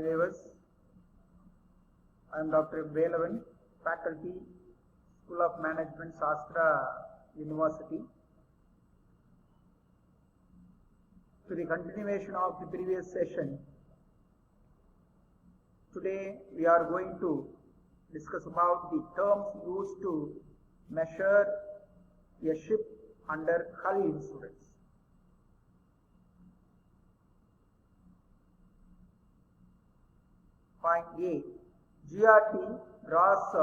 viewers, I am Dr. Velavan, Faculty, School of Management, Shastra University. To the continuation of the previous session, today we are going to discuss about the terms used to measure a ship under hull insurance. Point A. GRT, gross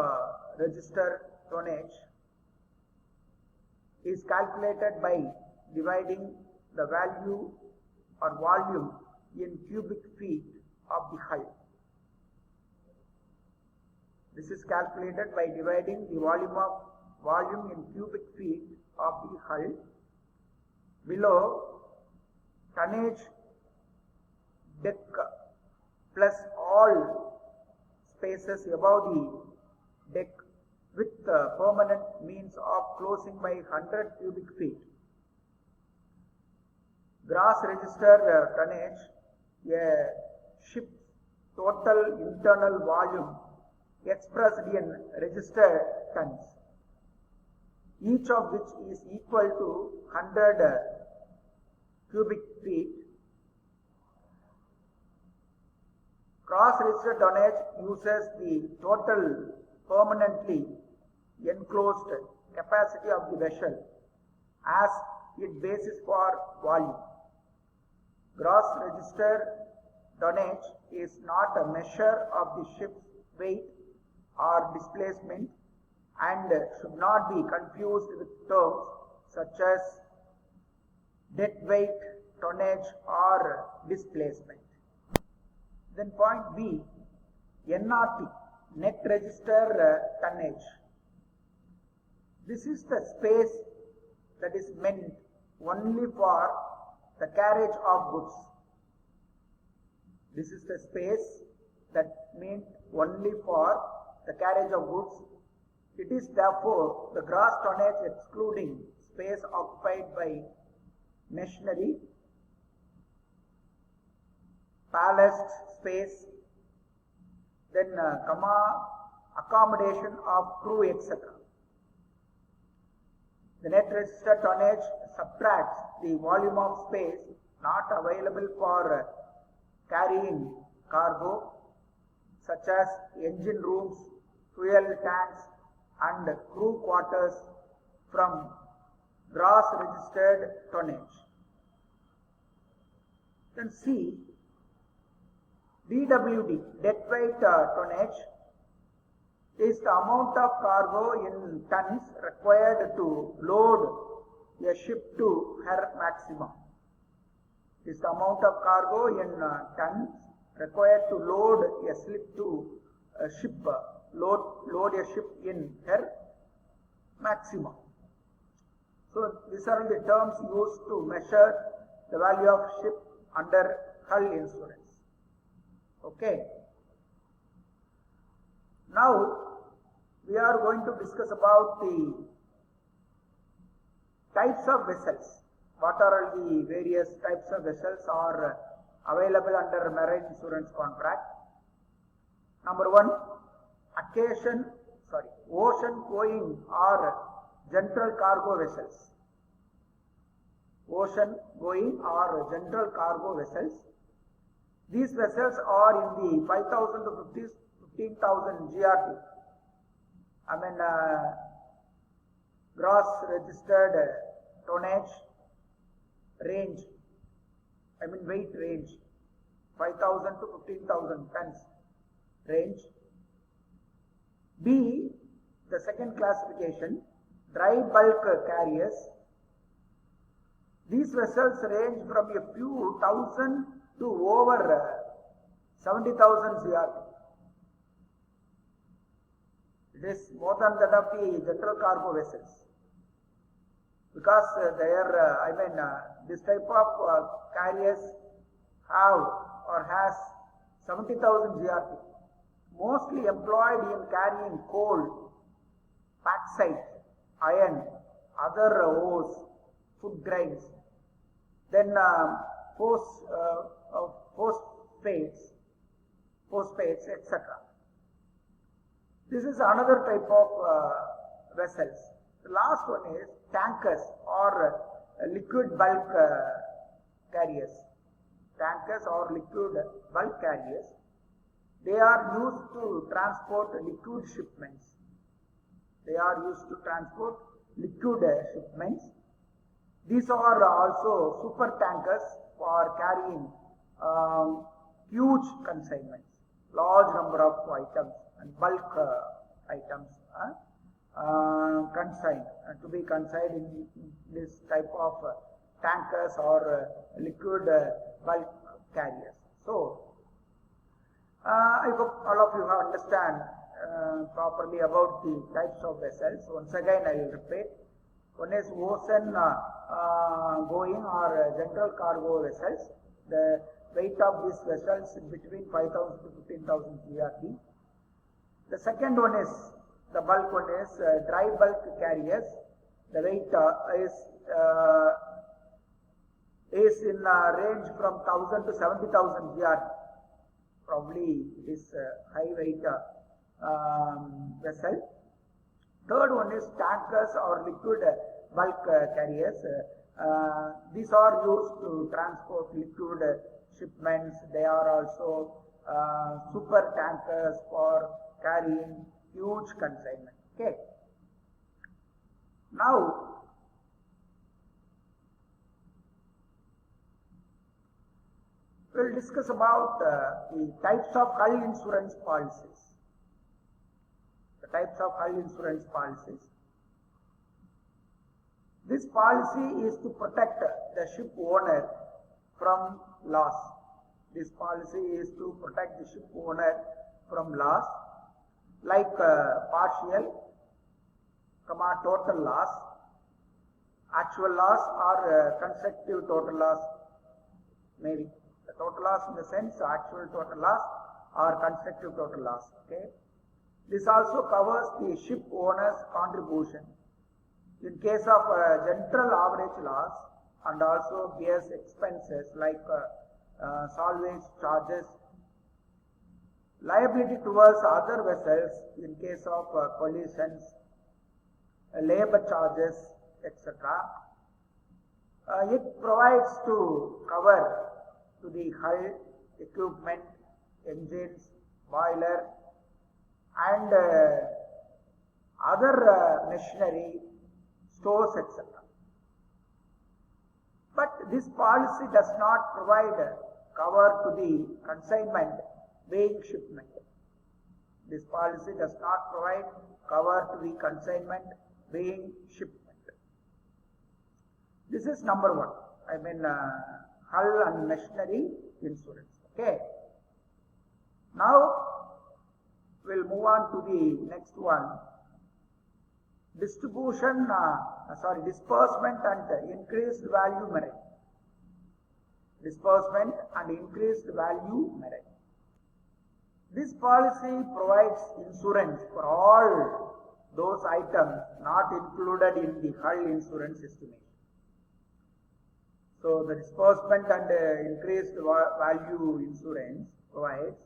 register tonnage, is calculated by dividing the value or volume in cubic feet of the hull. This is calculated by dividing the volume in cubic feet of the hull. Below, tonnage deck plus all spaces above the deck with permanent means of closing by 100 cubic feet. Gross register tonnage, a ship's total internal volume expressed in registered tons, each of which is equal to 100 cubic feet. Gross registered tonnage uses the total permanently enclosed capacity of the vessel as its basis for volume. Gross registered tonnage is not a measure of the ship's weight or displacement and should not be confused with terms such as deadweight, tonnage or displacement. Then point B, NRT, net register tonnage. This is the space that is meant only for the carriage of goods. This is the space that meant only for the carriage of goods. It is therefore the gross tonnage excluding space occupied by machinery, ballast space, then accommodation of crew, etc. The net register tonnage subtracts the volume of space not available for carrying cargo, such as engine rooms, fuel tanks and crew quarters, from gross registered tonnage. Then C, DWT, deadweight tonnage, is the amount of cargo in tons required to load a ship to her maximum. Is the amount of cargo in tons required to load a ship load a ship in her maximum. So these are the terms used to measure the value of ship under hull insurance. Okay. Now we are going to discuss about the types of vessels. What are all the various types of vessels are available under marine insurance contract? Number one, ocean going or general cargo vessels. Ocean going or general cargo vessels. These vessels are in the 5,000 to 15,000 GRT. Gross registered tonnage range, weight range, 5,000 to 15,000 tons range. B, the second classification, dry bulk carriers. These vessels range from a few thousand to over 70,000 CRT. It is more than that of the general cargo vessels, because this type of carriers have or has 70,000 GRT, mostly employed in carrying coal, bauxite, iron, other ores, food grains, then phosphates, phosphates, etc. This is another type of vessels. The last one is tankers or liquid bulk carriers. Tankers or liquid bulk carriers. They are used to transport liquid shipments. They are used to transport liquid shipments. These are also super tankers for carrying huge consignments, large number of items and bulk items consigned to be consigned in this type of tankers or liquid bulk carriers. So, I hope all of you have understand properly about the types of vessels. Once again, I will repeat. One is ocean going or general cargo vessels. The weight of these vessels is between 5,000 to 15,000 GRD. The second one is, the bulk one is dry bulk carriers. The weight is in range from 1,000 to 70,000 GRD. Probably it is high weight vessel. Third one is tankers or liquid bulk carriers. These are used to transport liquid shipments. They are also super tankers for carrying huge consignment. Okay. Now, we'll discuss about the types of hull insurance policies. The types of hull insurance policies. This policy is to protect the ship owner from loss. This policy is to protect the ship owner from loss, like partial, total loss, actual loss or constructive total loss, maybe. The total loss in the sense actual total loss or constructive total loss. Okay. This also covers the ship owner's contribution in case of general average loss and also bears expenses like salvage charges, liability towards other vessels in case of collisions, labor charges, etc. It provides to cover to the hull, equipment, engines, boiler and other machinery, stores, etc. But this policy does not provide cover to the consignment weighing shipment. This policy does not provide cover to the consignment weighing shipment. This is number one. I mean hull and machinery insurance. Okay. Now we'll move on to the next one. Disbursement and increased value merit. Disbursement and increased value merit. This policy provides insurance for all those items not included in the hull insurance estimation. So the disbursement and increased value insurance provides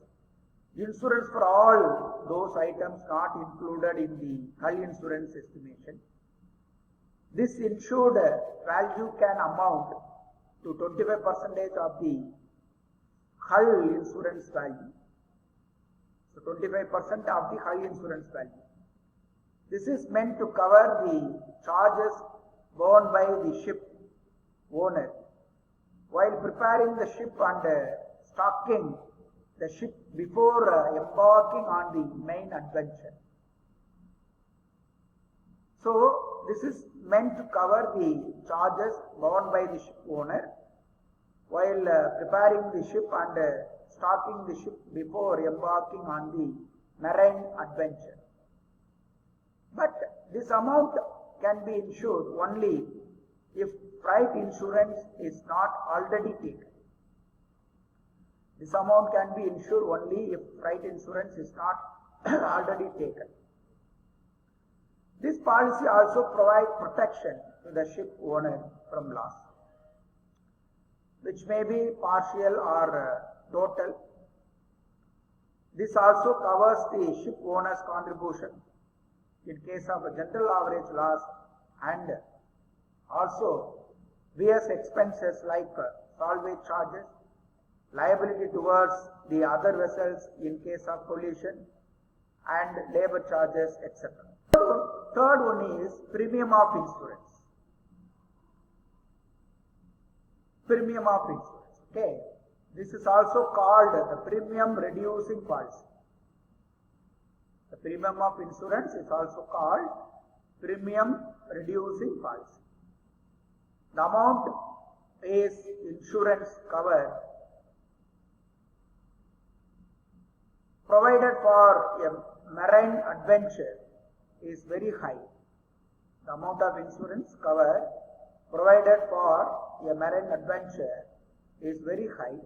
insurance for all those items not included in the hull insurance estimation. This insured value can amount to 25% of the hull insurance value. So 25% of the hull insurance value. This is meant to cover the charges borne by the ship owner while preparing the ship and stocking the ship before embarking on the main adventure. So this is meant to cover the charges borne by the ship owner while preparing the ship and stocking the ship before embarking on the marine adventure. But this amount can be insured only if freight insurance is not already taken. This amount can be insured only if freight insurance is not already taken. This policy also provides protection to the ship owner from loss, which may be partial or total. This also covers the ship owner's contribution in case of a general average loss, and also various expenses like salvage charges, liability towards the other vessels in case of collision, and labor charges, etc. Third one is premium of insurance. Premium of insurance. Okay. This is also called the premium reducing policy. The premium of insurance is also called premium reducing policy. The amount is insurance cover provided for a marine adventure is very high. The amount of insurance cover provided for a marine adventure is very high.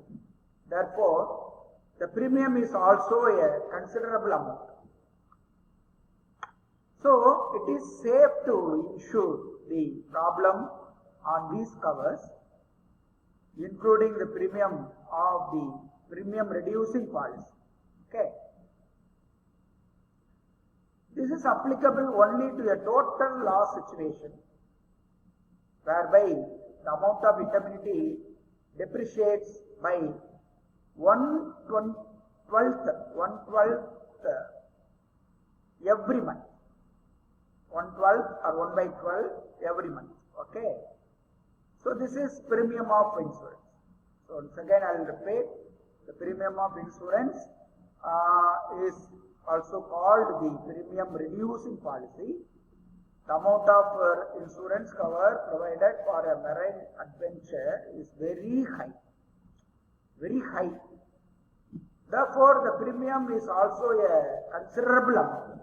Therefore, the premium is also a considerable amount. So, it is safe to insure the problem on these covers, including the premium of the premium reducing policy. Okay. This is applicable only to a total loss situation, whereby the amount of indemnity depreciates by 1/12 every month. 1/12 or 1/12 every month. Okay. So this is premium of insurance. So once again I will repeat, the premium of insurance is also called the premium reducing policy. The amount of insurance cover provided for a marine adventure is very high. Very high. Therefore, the premium is also a considerable amount.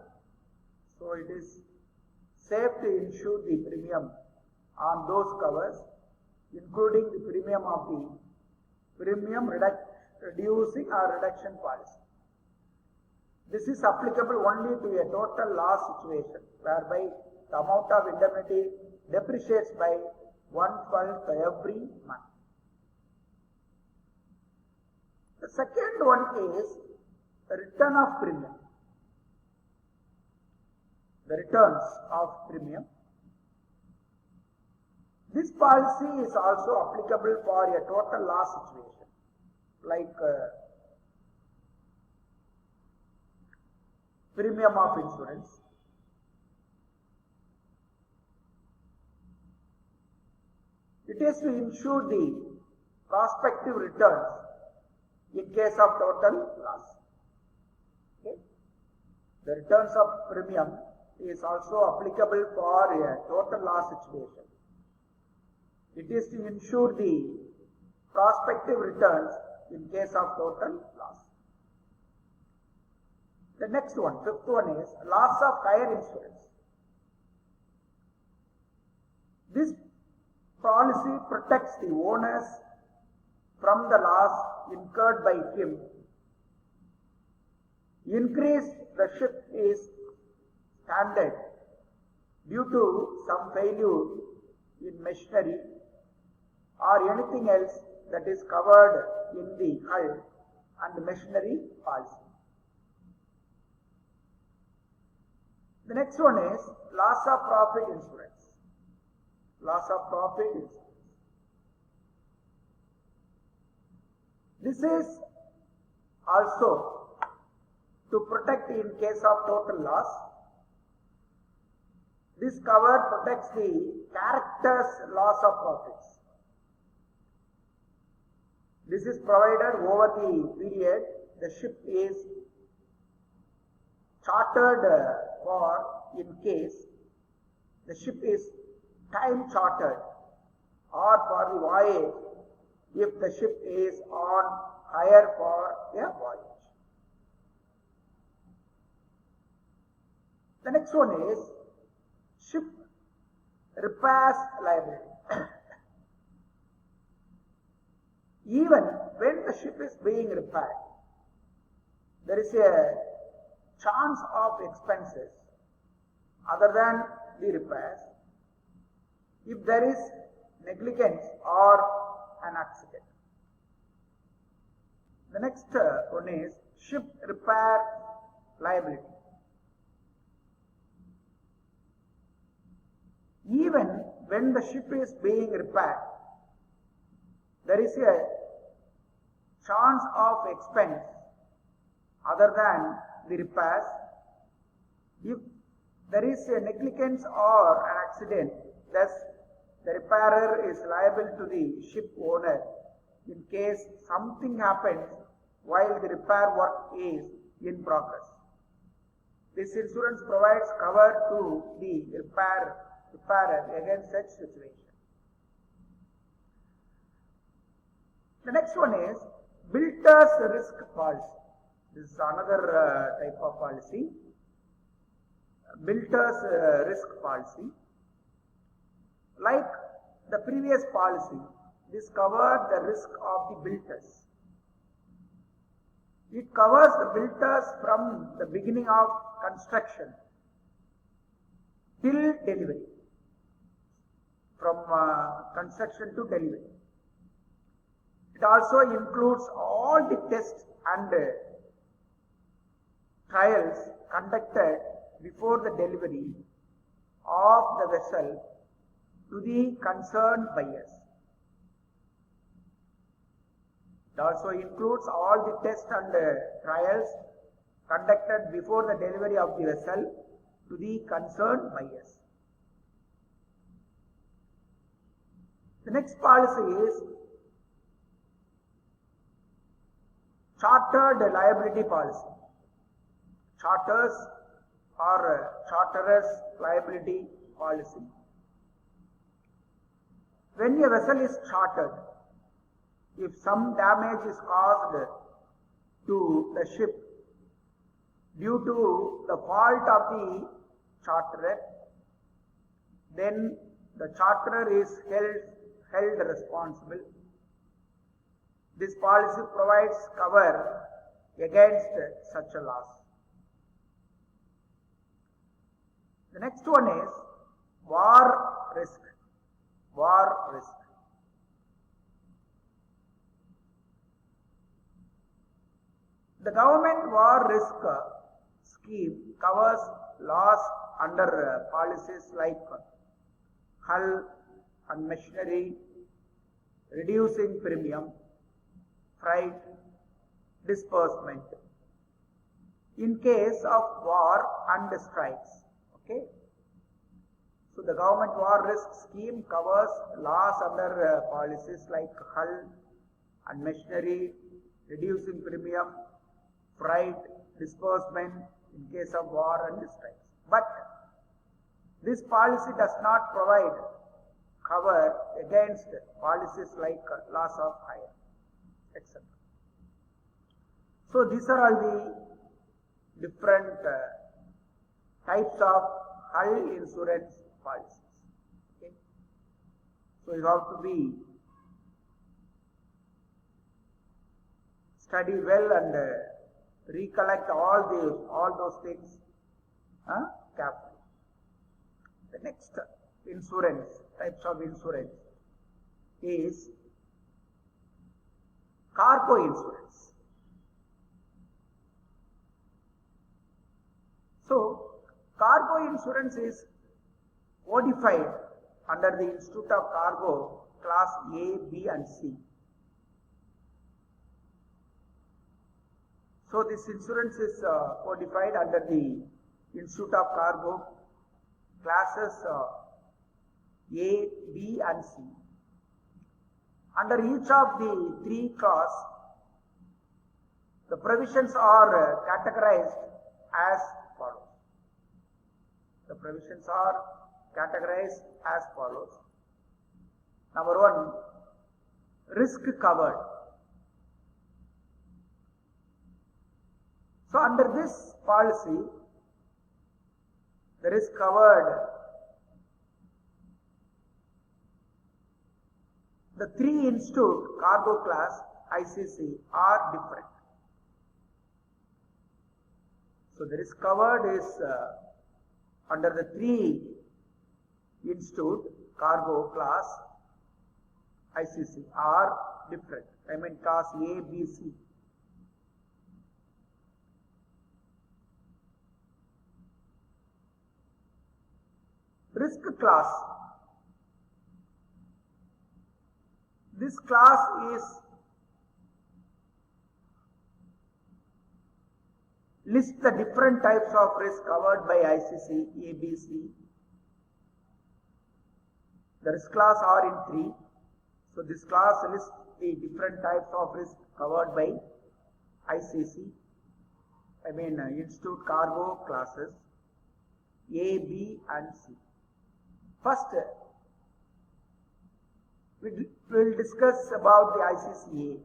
So, it is safe to insure the premium on those covers, including the premium of the premium reducing or reduction policy. This is applicable only to a total loss situation, whereby the amount of indemnity depreciates by 1/12 every month. The second one is the return of premium. The returns of premium. This policy is also applicable for a total loss situation, like premium of insurance. It is to insure the prospective returns in case of total loss. Okay. The returns of premium is also applicable for a total loss situation. It is to insure the prospective returns in case of total loss. The next one, fifth one, is loss of hire insurance. This policy protects the owners from the loss incurred by him in case the ship is stranded due to some failure in machinery or anything else that is covered in the hull and machinery policy. The next one is loss of profit insurance. Loss of profit insurance. This is also to protect in case of total loss. This cover protects the character's loss of profits. This is provided over the period the ship is chartered for, in case the ship is time chartered, or for the voyage if the ship is on hire for a voyage. The next one is ship repairs liability. Even when the ship is being repaired, there is a chance of expenses other than the repairs if there is negligence or an accident. The next one is ship repair liability. Even when the ship is being repaired, there is a chance of expense other than the repairs. If there is a negligence or an accident, thus the repairer is liable to the ship owner in case something happens while the repair work is in progress. This insurance provides cover to the repairer against such situation. The next one is builder's risk policy. This is another type of policy. Builder's risk policy. Like the previous policy, this covered the risk of the builders. It covers the builders from the beginning of construction till delivery. From construction to delivery. It also includes all the tests and trials conducted before the delivery of the vessel to the concerned buyers. It also includes all the tests and trials conducted before the delivery of the vessel to the concerned buyers. The next policy is chartered liability policy. Charters or charterers liability policy. When a vessel is chartered, if some damage is caused to the ship due to the fault of the charterer, then the charterer is held responsible. This policy provides cover against such a loss. The next one is war risk. War risk. The government war risk scheme covers loss under policies like hull and machinery, reducing premium, freight, disbursement in case of war and strikes. Okay. So the government war risk scheme covers loss under policies like hull and machinery, reducing premium, freight, disbursement in case of war and strikes. But this policy does not provide cover against policies like loss of hire, etc. So these are all the different types of hull insurance policies. Okay? So you have to be study well and recollect all those things carefully. The next types of insurance is cargo insurance. So cargo insurance is codified under the Institute of Cargo class A, B and C. So this insurance is codified under the Institute of Cargo classes A, B and C. Under each of the three classes, the provisions are categorized as follows. The provisions are categorized as follows. Number one, risk covered. So under this policy, the risk covered, the three institute cargo class ICC are different. So the risk covered is under the three institute cargo class ICC are different. I mean class A, B, C. Risk class. This class is lists the different types of risk covered by ICC, ABC. The risk class are in 3. So this class lists the different types of risk covered by ICC. Institute Cargo classes A, B and C. First, we will discuss about the ICCA.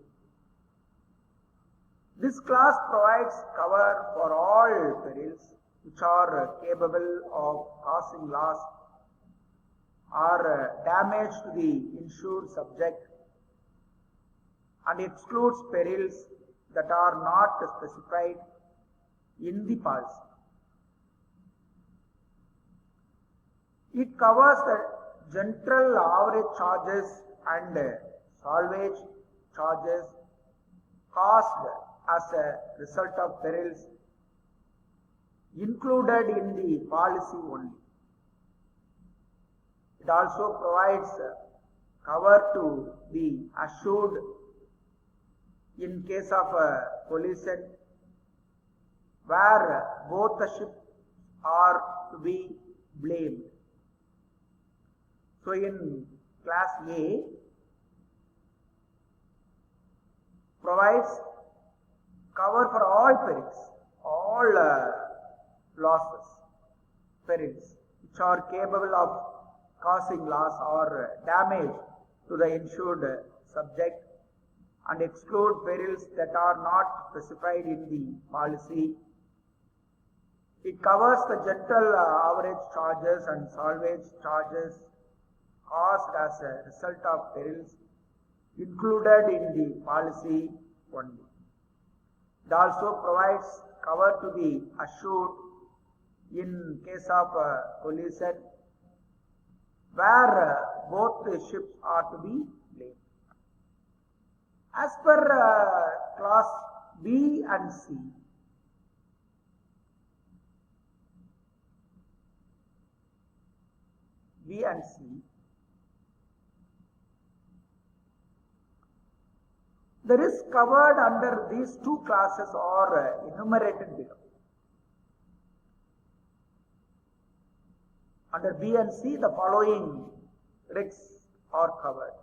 This class provides cover for all perils which are capable of causing loss or damage to the insured subject and excludes perils that are not specified in the policy. It covers the general average charges and salvage charges caused as a result of perils included in the policy only. It also provides cover to the assured in case of a collision where both the ships are to be blamed. So in class A provides cover for all perils, all losses, perils which are capable of causing loss or damage to the insured subject and exclude perils that are not specified in the policy. It covers the general average charges and salvage charges caused as a result of perils included in the policy only. It also provides cover to the assured in case of collision where both the ships are to be blamed. As per class B and C, the risks covered under these two classes are enumerated below. Under B and C, the following risks are covered.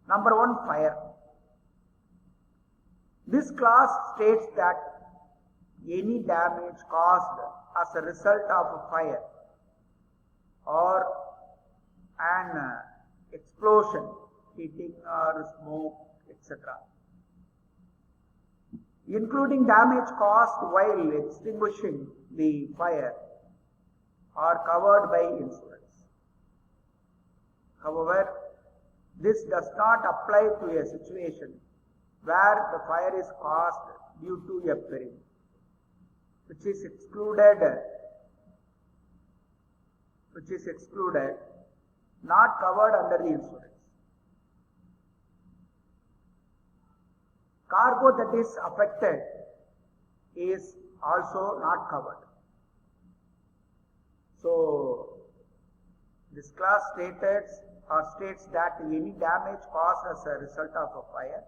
Number 1, fire. This class states that any damage caused as a result of a fire or an explosion, heating or smoke, etc., including damage caused while extinguishing the fire, are covered by insurance. However, this does not apply to a situation where the fire is caused due to a peril, which is excluded, not covered under the insurance. Cargo that is affected is also not covered. So, this class states that any damage caused as a result of a fire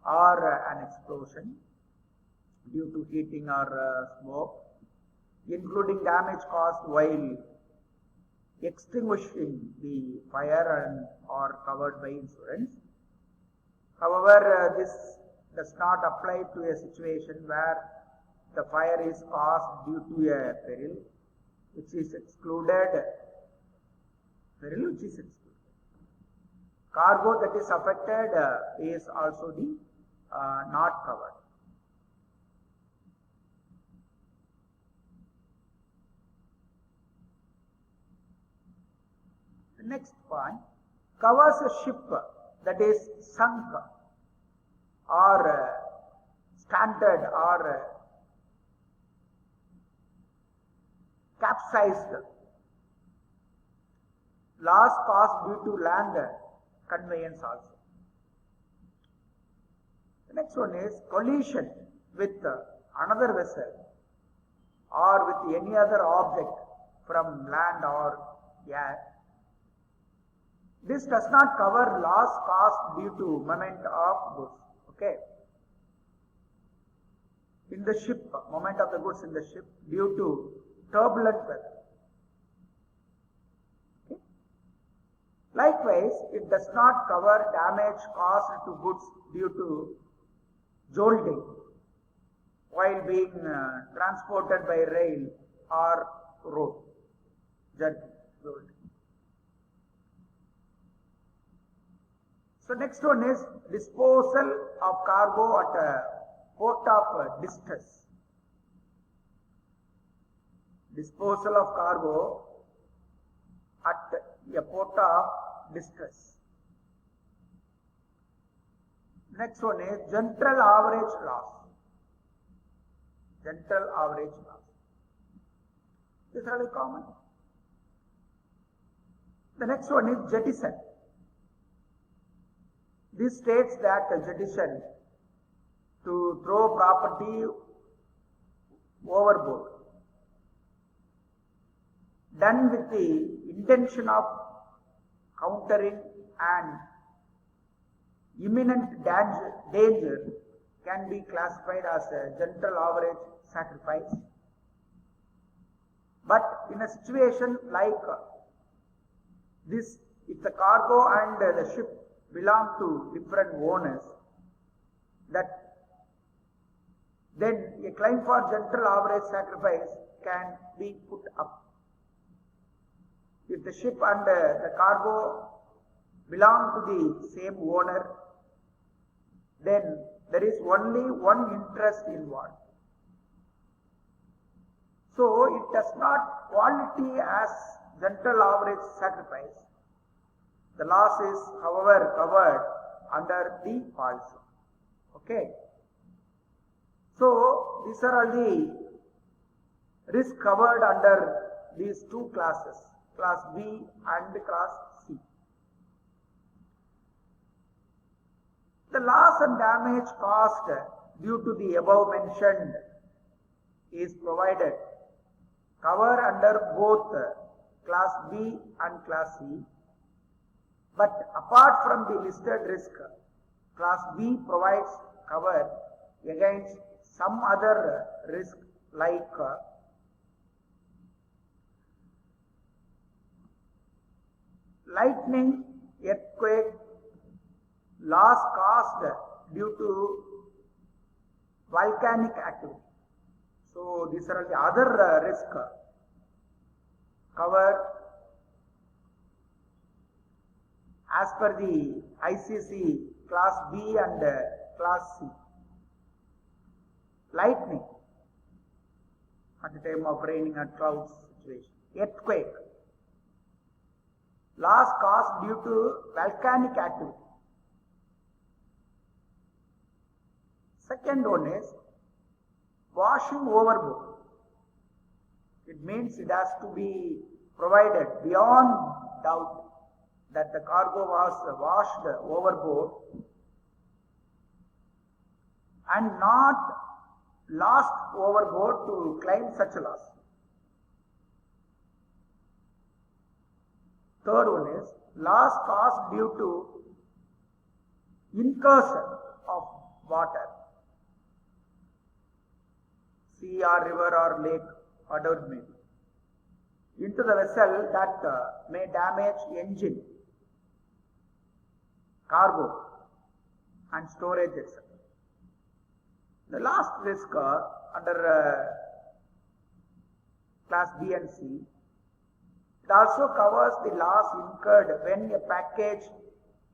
or an explosion due to heating or smoke, including damage caused while extinguishing the fire and are covered by insurance. However, this does not apply to a situation where the fire is caused due to a peril which is excluded. Cargo that is affected is also the not covered. The next point covers a ship that is sunk or stranded or capsized. Loss caused due to land conveyance also. The next one is collision with another vessel or with any other object from land or air. This does not cover loss caused due to movement of goods. Okay. In the ship, movement of the goods in the ship due to turbulent weather. Okay. Likewise, it does not cover damage caused to goods due to jolting while being transported by rail or road. Jolting. So next one is disposal of cargo at a port of distress. Disposal of cargo at a port of distress. Next one is general average loss. General average loss. This is really common. The next one is jettison. This states that a jettison to throw property overboard, done with the intention of countering an imminent danger, can be classified as a general average sacrifice. But in a situation like this, if the cargo and the ship belong to different owners, that then a claim for general average sacrifice can be put up. If the ship and the cargo belong to the same owner, then there is only one interest involved. So it does not qualify as general average sacrifice. The loss is, however, covered under the policy. Okay. So these are all the risks covered under these two classes, class B and class C. The loss and damage caused due to the above mentioned is provided, cover under both class B and class C. But apart from the listed risk, class B provides cover against some other risk like lightning, earthquake, loss caused due to volcanic activity. So these are the other risk cover as per the ICC class B and class C. Lightning at the time of raining and clouds situation. Earthquake, loss caused due to volcanic activity. Second one is washing overboard. It means it has to be provided beyond doubt that the cargo was washed overboard and not lost overboard to claim such a loss. Third one is loss caused due to incursion of water, sea or river or lake, whatever it may be, into the vessel that may damage engine, cargo and storage, etc. The last risk under class B and C, it also covers the loss incurred when a package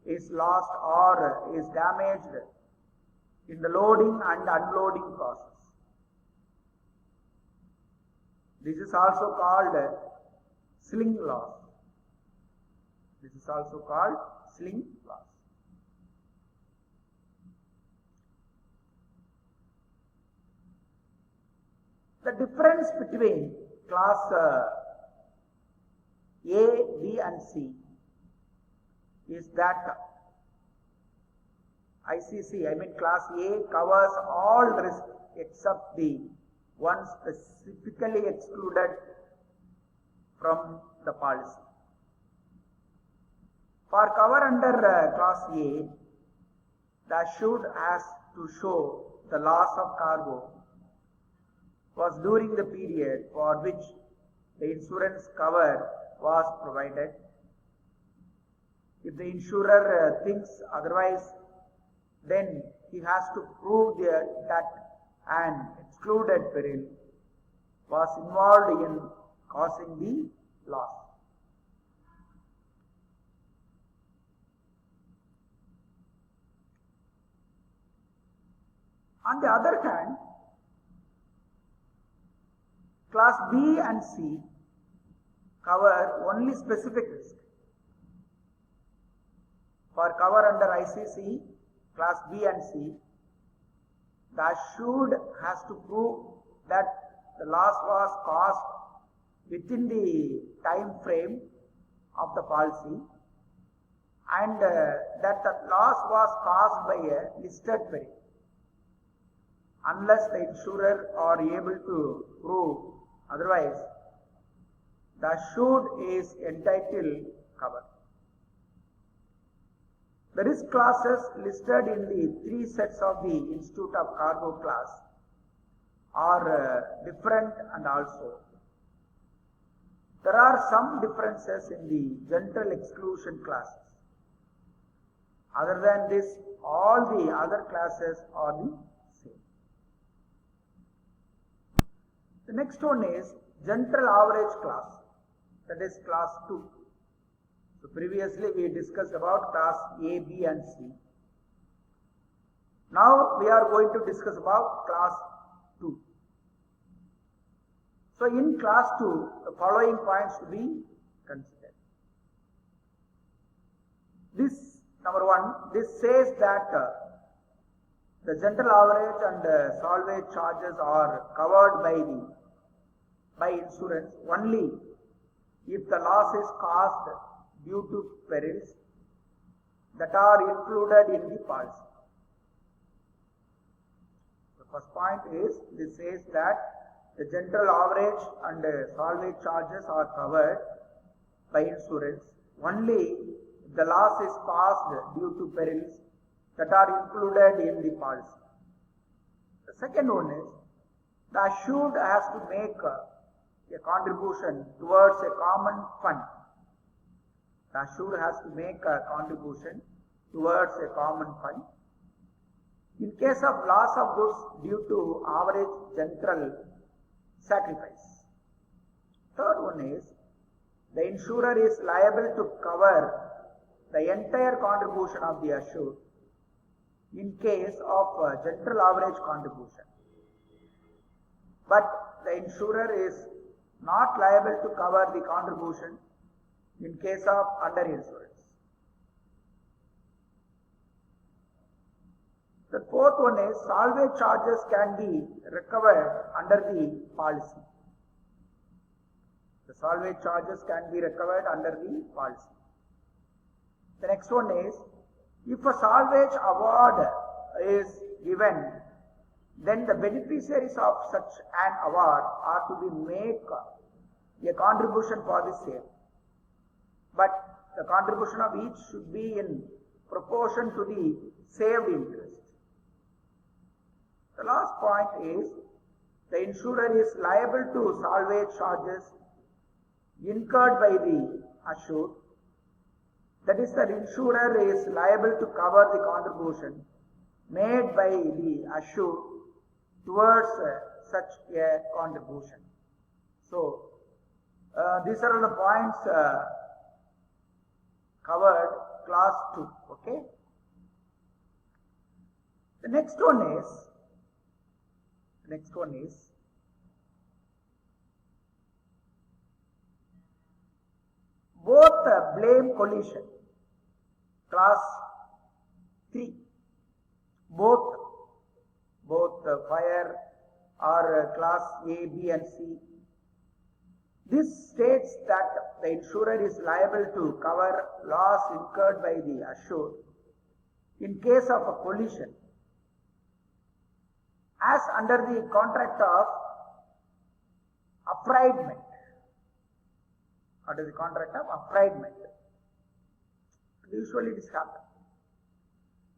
is lost or is damaged in the loading and unloading process. This is also called sling loss. This is also called sling loss. The difference between class A, B and C is that ICC, I mean class A, covers all risks except the one specifically excluded from the policy. For cover under class A, the assured has to show the loss of cargo was during the period for which the insurance cover was provided. If the insurer thinks otherwise, then he has to prove that an excluded peril was involved in causing the loss. On the other hand, class B and C cover only specific risk. For cover under ICC, class B and C, the assured has to prove that the loss was caused within the time frame of the policy and that the loss was caused by a listed peril. Unless the insurer are able to prove otherwise, the assured is entitled cover. The risk classes listed in the 3 sets of the Institute of Cargo class are different, and also there are some differences in the general exclusion classes. Other than this, all the other classes are the same. The next one is general average class, that is class 2. So previously we discussed about class A, B and C. Now we are going to discuss about class 2. So in class 2, the following points to be considered. This, number 1, this says that the general average and salvage charges are covered by insurance only if the loss is caused due to perils that are included in the policy. The first point is, this says that the general average and salvage charges are covered by insurance only if the loss is caused due to perils that are included in the policy. The second one is, the assured has to make a contribution towards a common fund. The assured has to make a contribution towards a common fund. In case of loss of goods due to average general sacrifice. Third one is, the insurer is liable to cover the entire contribution of the assured in case of general average contribution. But the insurer is not liable to cover the contribution in case of underinsurance. The fourth one is, salvage charges can be recovered under the policy. The salvage charges can be recovered under the policy. The next one is, if a salvage award is given, then the beneficiaries of such an award are to be make a contribution for the same. But the contribution of each should be in proportion to the saved interest. The last point is, the insurer is liable to salvage charges incurred by the assured. That is, the insurer is liable to cover the contribution made by the assured towards such a contribution. So, these are the points covered class 2. Okay. The next one is both blame collision, class 3, both fire or class A, B and C. This states that the insurer is liable to cover loss incurred by the assured in case of a collision, as under the contract of affrighment. What is the contract of affrighment? Usually this happens.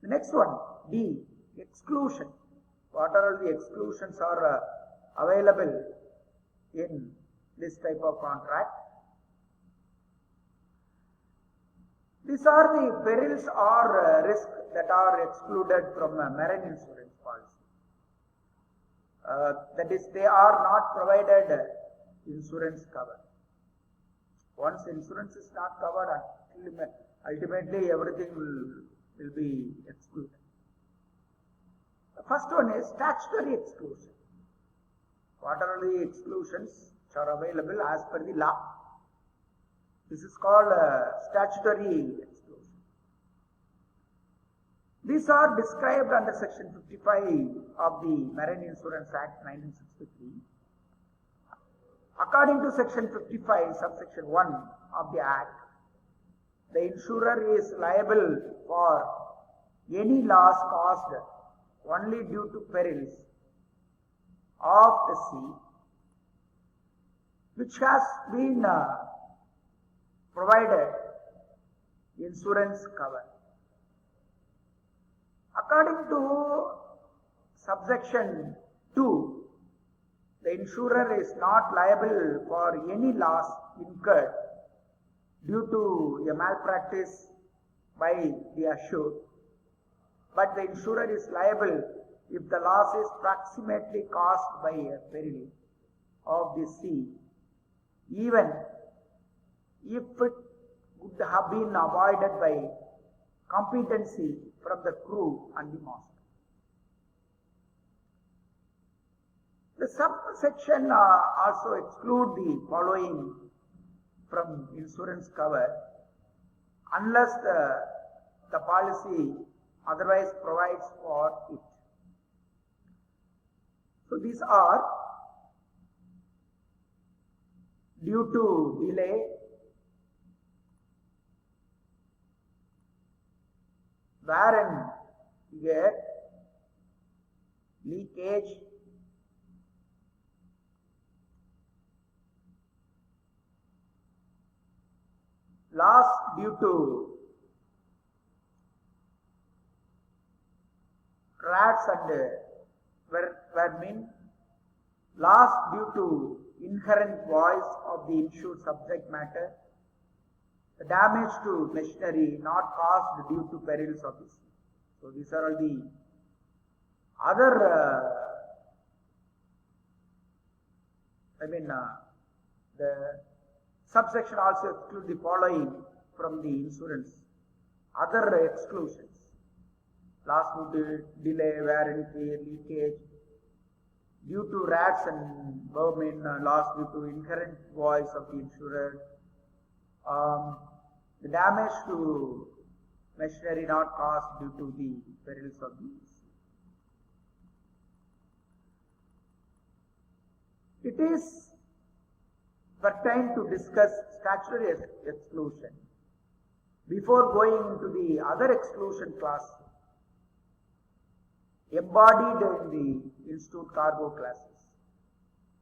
The next one, D, exclusion. What are all the exclusions are available in this type of contract? These are the perils or risks that are excluded from a marine insurance policy. That is, they are not provided insurance cover. Once insurance is not covered, ultimately everything will be excluded. The first one is statutory exclusion. What are the exclusions which are available as per the law? This is called statutory exclusion. These are described under section 55 of the Marine Insurance Act 1963. According to section 55, subsection 1 of the Act, the insurer is liable for any loss caused only due to perils of the sea, which has been provided insurance cover. According to subsection 2, the insurer is not liable for any loss incurred due to a malpractice by the assured, but the insurer is liable if the loss is proximately caused by a peril of the sea, even if it would have been avoided by competency from the crew and the master. The subsection also exclude the following from insurance cover unless the policy otherwise provides for it. So these are due to delay, wherein here leakage, loss due to rats and vermin, loss due to inherent voice of the insured subject matter, the damage to machinery not caused due to perils of the sea. So these are all the other, the subsection also exclude the following from the insurance. Other exclusions: loss due to delay, wear and tear, leakage, due to rats and vermin, loss due to inherent voice of the insurer, the damage to machinery not caused due to the perils of the sea. It is pertinent to discuss statutory exclusion before going into the other exclusion class embodied in the Institute cargo classes.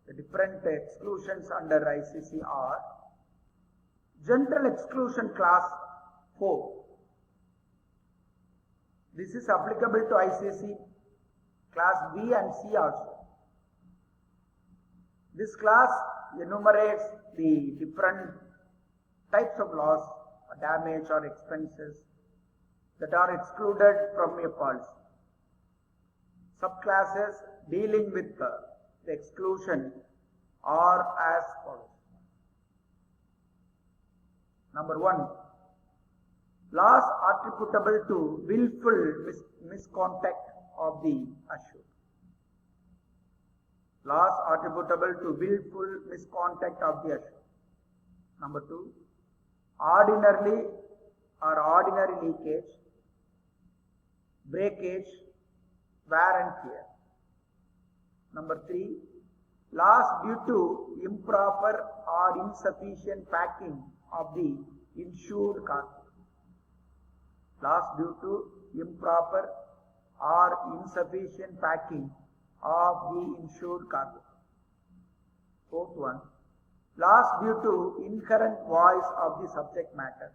The different exclusions under ICC are: General Exclusion Class 4. This is applicable to ICC Class B and C also. This class enumerates the different types of loss, or damage or expenses that are excluded from a policy. Subclasses dealing with the exclusion are as follows. Number 1, loss attributable to willful misconduct of the assured. Loss attributable to willful misconduct of the assured. Number 2, ordinary leakage, breakage, wear and tear. Number 3, loss due to improper or insufficient packing of the insured cargo. Loss due to improper or insufficient packing of the insured cargo. Fourth one, Loss due to inherent voice of the subject matter.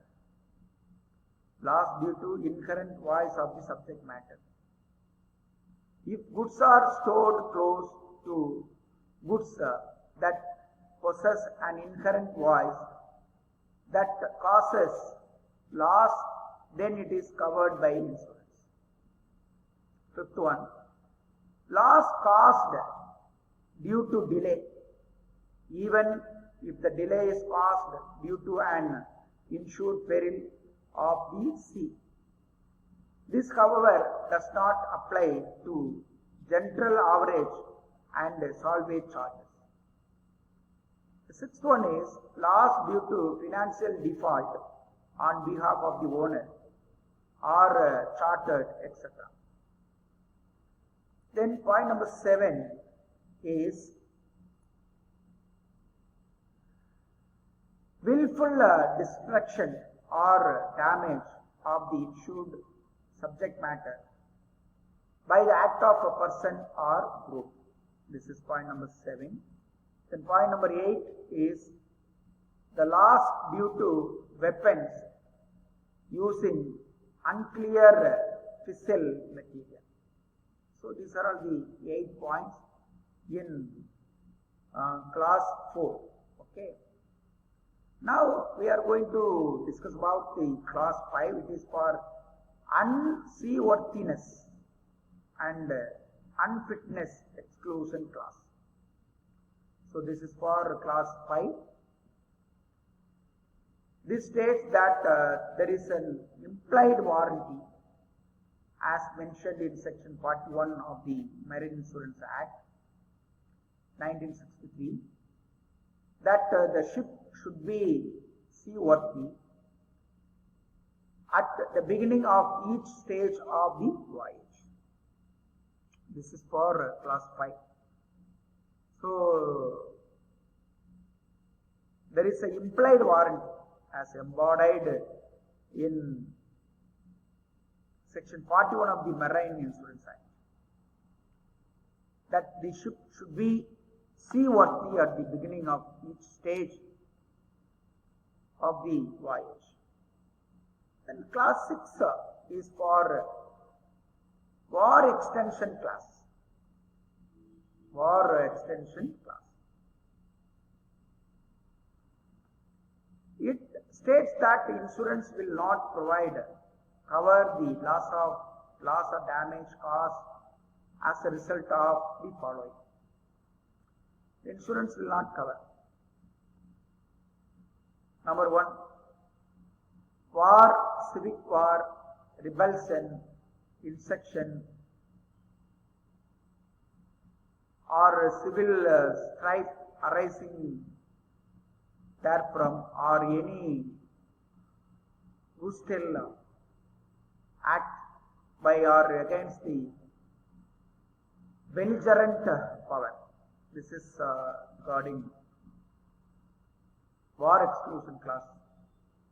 Loss due to inherent voice of the subject matter. If goods are stored close to goods that possess an inherent voice that causes loss, then it is covered by insurance. Fifth one, loss caused due to delay, even if the delay is caused due to an insured peril of the sea. This, however, does not apply to general average and salvage charges. The sixth one is loss due to financial default on behalf of the owner or chartered, etc. Then point number 7 is willful destruction or damage of the insured subject matter by the act of a person or group. This is point number 7. Then point number 8 is the loss due to weapons using unclear fissile material. So these are all the 8 points in class 4. Okay. Now we are going to discuss about the class 5. It is for unseaworthiness and unfitness exclusion class. So this is for class 5. This states that there is an implied warranty as mentioned in section 41 of the Marine Insurance Act 1963 that the ship should be seaworthy at the beginning of each stage of the voyage. This is for class 5. So there is an implied warranty as embodied in section 41 of the Marine Insurance Act that the ship should be seaworthy at the beginning of each stage of the voyage. Then class 6 is for war extension class. War extension class. It states that insurance will not cover the loss or damage caused as a result of the following. The insurance will not cover. Number 1, war, civic war, rebellion, insurrection, or civil strife arising therefrom, or any hostile act by or against the belligerent power. This is regarding war exclusion clause.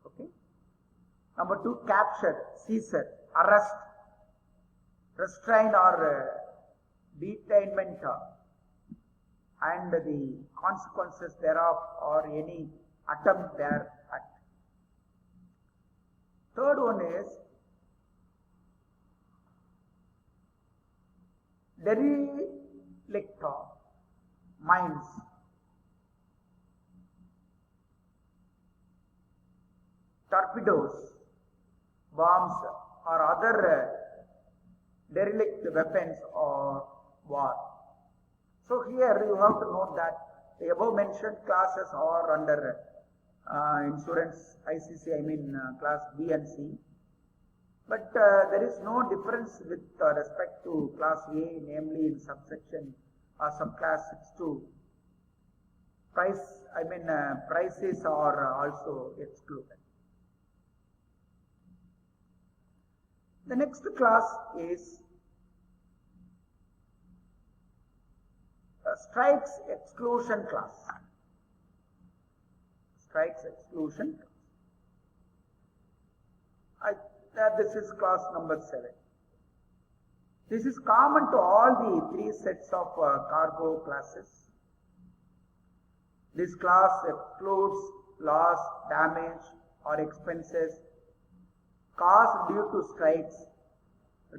Okay. Number 2, capture, seizure, arrest, restrain or detainment and the consequences thereof or any attempt thereat. Third one is derelict mines, torpedoes, bombs or other derelict weapons or war. So here you have to note that the above mentioned classes are under insurance ICC, class B and C. But there is no difference with respect to class A, namely in subsection or subclass 6.2. Prices are also excluded. The next class is strikes exclusion class. Strikes exclusion class. This is class number 7. This is common to all the 3 sets of cargo classes. This class excludes loss, damage or expenses caused due to strikes,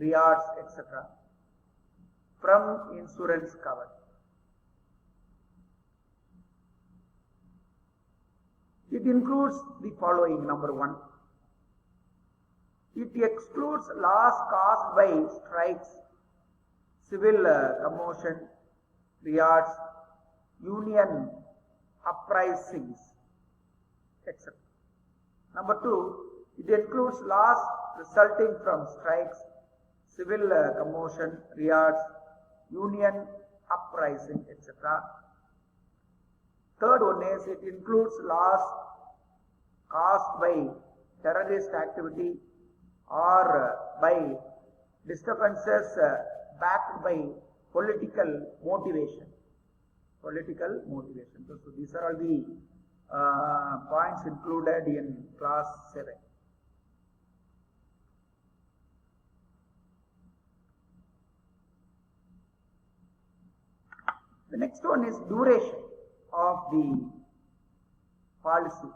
riots, etc. from insurance cover. It includes the following. Number 1. It excludes loss caused by strikes, civil commotion, riots, union uprisings, etc. Number 2. It includes loss resulting from strikes, civil commotion, riots, union uprising, etc. Third one is it includes loss caused by terrorist activity or by disturbances backed by political motivation. So these are all the points included in class 7. The next one is duration of the policy.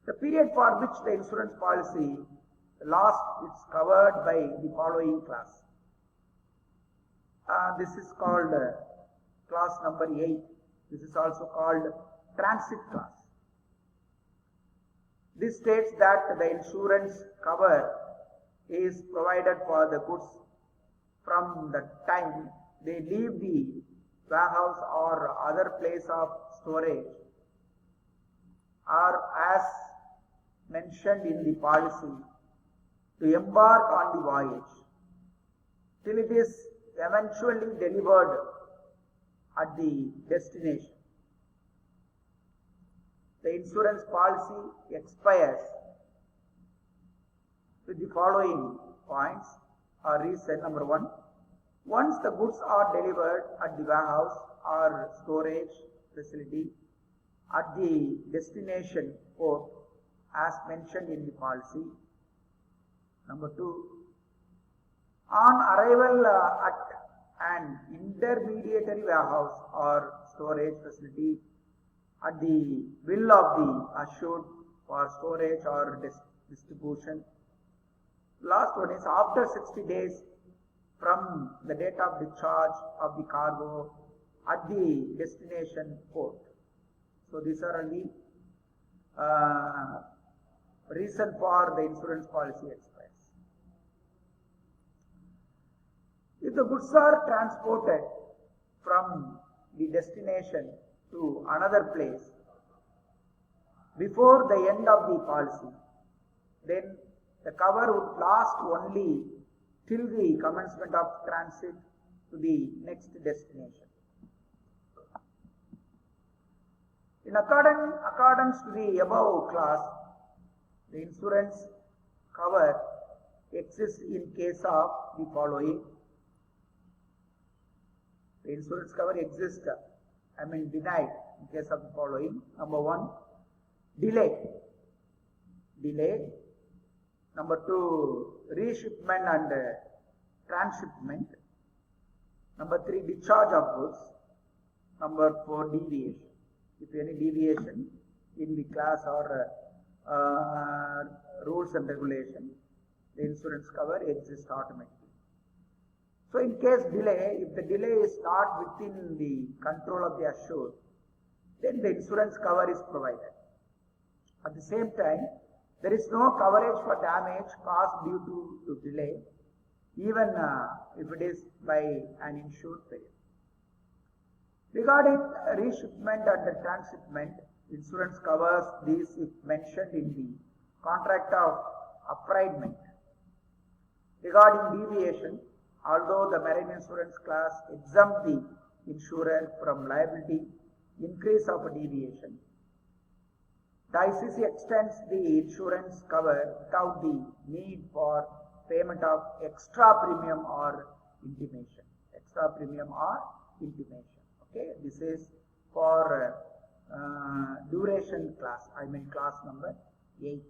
The period for which the insurance policy lasts is covered by the following class. This is called class number 8. This is also called transit class. This states that the insurance cover is provided for the goods from the time they leave the warehouse or other place of storage, or as mentioned in the policy, to embark on the voyage till it is eventually delivered at the destination. The insurance policy expires with the following points or reason. Number 1. Once the goods are delivered at the warehouse or storage facility at the destination port as mentioned in the policy. Number 2. On arrival at an intermediary warehouse or storage facility at the will of the assured for storage or distribution. Last one is after 60 days from the date of discharge of the cargo at the destination port. So these are the reason for the insurance policy expires. If the goods are transported from the destination to another place before the end of the policy, then the cover would last only till the commencement of transit to the next destination. In accordance to the above class, the insurance cover exists in case of the following. The insurance cover exists, denied in case of the following. Number 1, delay. Number 2, reshipment and transshipment. Number 3, discharge of goods. Number 4, deviation. If any deviation in the class or rules and regulation, the insurance cover exists automatically. So in case delay, if the delay is not within the control of the assured, then the insurance cover is provided. At the same time, there is no coverage for damage caused due to delay, even if it is by an insured payer. Regarding reshipment and transshipment, insurance covers these if mentioned in the contract of affreightment. Regarding deviation, although the marine insurance class exempt the insurer from liability in case of a deviation, the ICC extends the insurance cover without the need for payment of extra premium or intimation. Okay, this is for duration class, class number 8.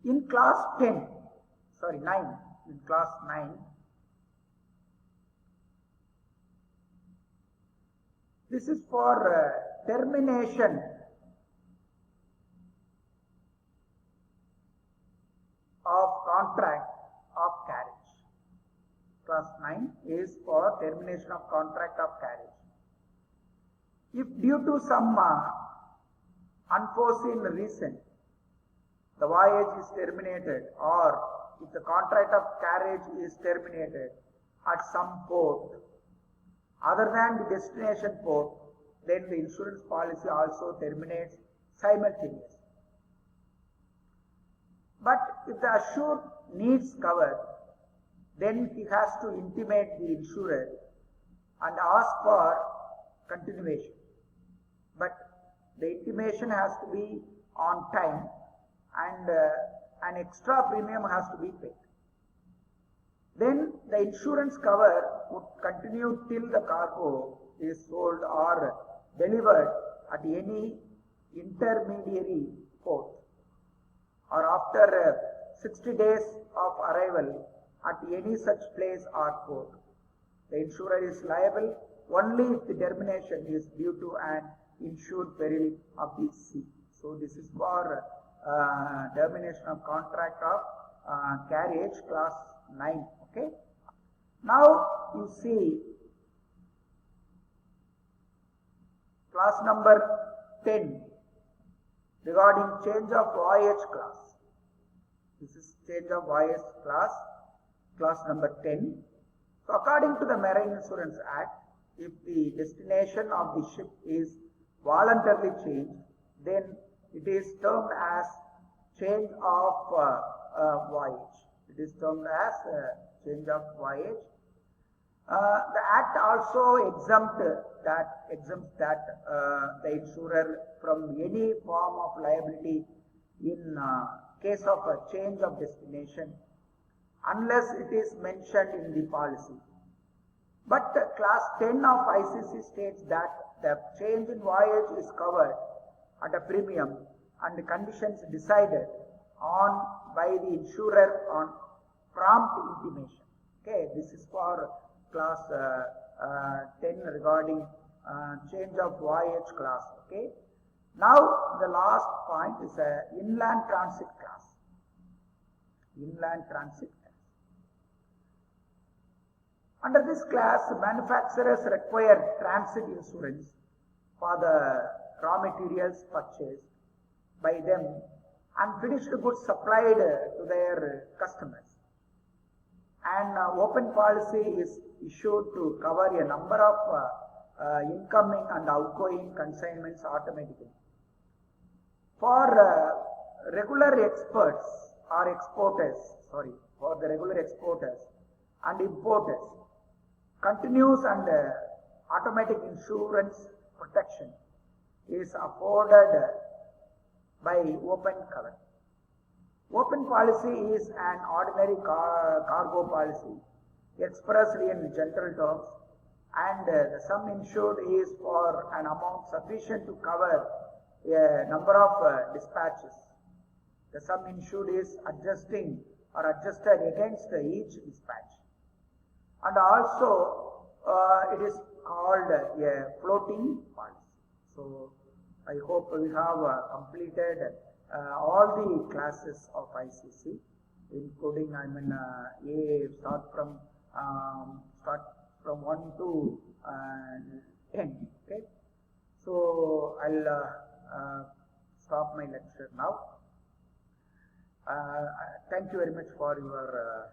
In class 9, in class 9, this is for termination of contract of carriage. Class 9 is for termination of contract of carriage. If due to some unforeseen reason the voyage is terminated, or if the contract of carriage is terminated at some port other than the destination port, then the insurance policy also terminates simultaneously. But if the assured needs cover, then he has to intimate the insurer and ask for continuation. But the intimation has to be on time, and an extra premium has to be paid. Then the insurance cover would continue till the cargo is sold or delivered at any intermediary port, or after 60 days of arrival at any such place or port. The insurer is liable only if the termination is due to an insured peril of the sea. So this is for termination of contract of carriage, class 9. Okay. Now you see class number 10 regarding change of voyage class. This is change of voyage class, class number 10. So according to the Marine Insurance Act, if the destination of the ship is voluntarily changed, then it is termed as change of voyage. It is termed as change of voyage. The Act also exempts that the insurer from any form of liability in case of a change of destination, unless it is mentioned in the policy. But class 10 of ICC states that the change in voyage is covered at a premium and the conditions decided on by the insurer on prompt intimation. Okay, this is for class 10 regarding change of voyage class. Okay. Now the last point is a inland transit class. Inland transit class. Under this class, manufacturers require transit insurance for the raw materials purchased by them and finished goods supplied to their customers. An open policy is issued to cover a number of incoming and outgoing consignments automatically. For regular exporters and importers, continuous and automatic insurance protection is afforded by open cover. Open policy is an ordinary cargo policy expressly in general terms, and the sum insured is for an amount sufficient to cover a number of dispatches. The sum insured is adjusted against each dispatch. And also it is called a floating policy. So I hope we have completed all the classes of ICC, including start from 1 to 10. Okay. So I'll stop my lecture now. Thank you very much for your